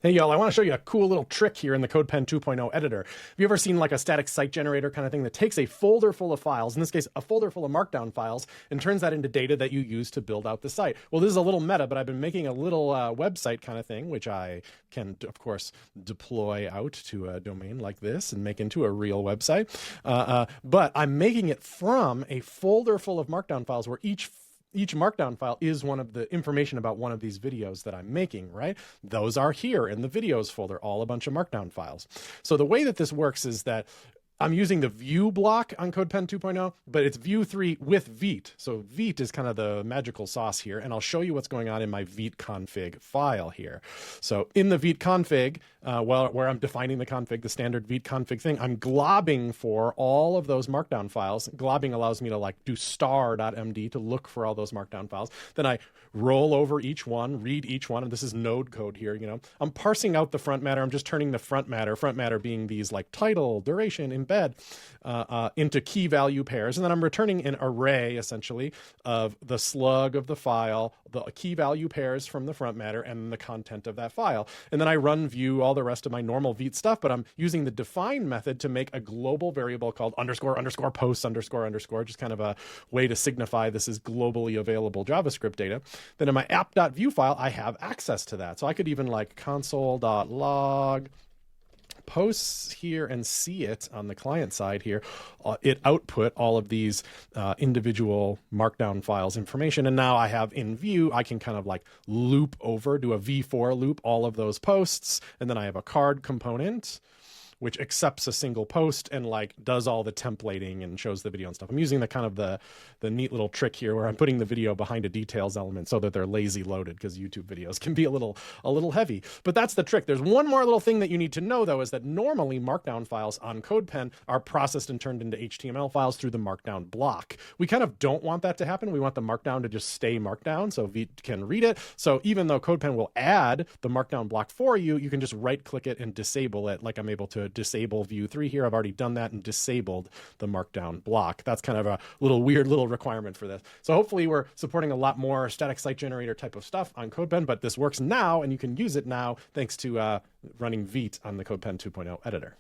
Hey y'all, I want to show you a cool little trick here in the CodePen 2.0 editor. Have you ever seen like a static site generator kind of thing that takes a folder full of files, in this case, a folder full of Markdown files, and turns that into data that you use to build out the site? Well, this is a little meta, but I've been making a little website kind of thing, which I can, of course, deploy out to a domain like this and make into a real website. But I'm making it from a folder full of Markdown files where each Markdown file is one of the information about one of these videos that I'm making, right? Those are here in the videos folder, all a bunch of Markdown files. So the way that this works is that I'm using the view block on CodePen 2.0, but it's view 3 with Vite. So Vite is kind of the magical sauce here, and I'll show you what's going on in my Vite config file here. So in the Vite config, where I'm defining the config, the standard Vite config thing, I'm globbing for all of those Markdown files. Globbing allows me to like do star.md to look for all those Markdown files. Then I roll over each one, read each one, and this is node code here, you know. I'm parsing out the front matter. I'm just turning the front matter being these like title, duration, embed, into key value pairs. And then I'm returning an array, essentially, of the slug of the file, the key value pairs from the front matter, and the content of that file. And then I run view all the rest of my normal Vite stuff, but I'm using the define method to make a global variable called __posts __, just kind of a way to signify this is globally available JavaScript data. Then in my app.view file, I have access to that. So I could even like console.log posts here and see it on the client side here. It output all of these individual Markdown files information. And now I have in view, I can kind of like loop over, do a V4 loop, all of those posts. And then I have a card component, which accepts a single post and like does all the templating and shows the video and stuff. I'm using the kind of the neat little trick here where I'm putting the video behind a details element so that they're lazy loaded, because YouTube videos can be a little heavy. But that's the trick. There's one more little thing that you need to know though, is that normally Markdown files on CodePen are processed and turned into HTML files through the Markdown block. We kind of don't want that to happen. We want the Markdown to just stay Markdown so Vite can read it. So even though CodePen will add the Markdown block for you, you can just right click it and disable it, like I'm able to disable view 3 here. I've already done that and disabled the Markdown block. That's kind of a little weird little requirement for this. So hopefully we're supporting a lot more static site generator type of stuff on CodePen, but this works now and you can use it now thanks to running Vite on the CodePen 2.0 editor.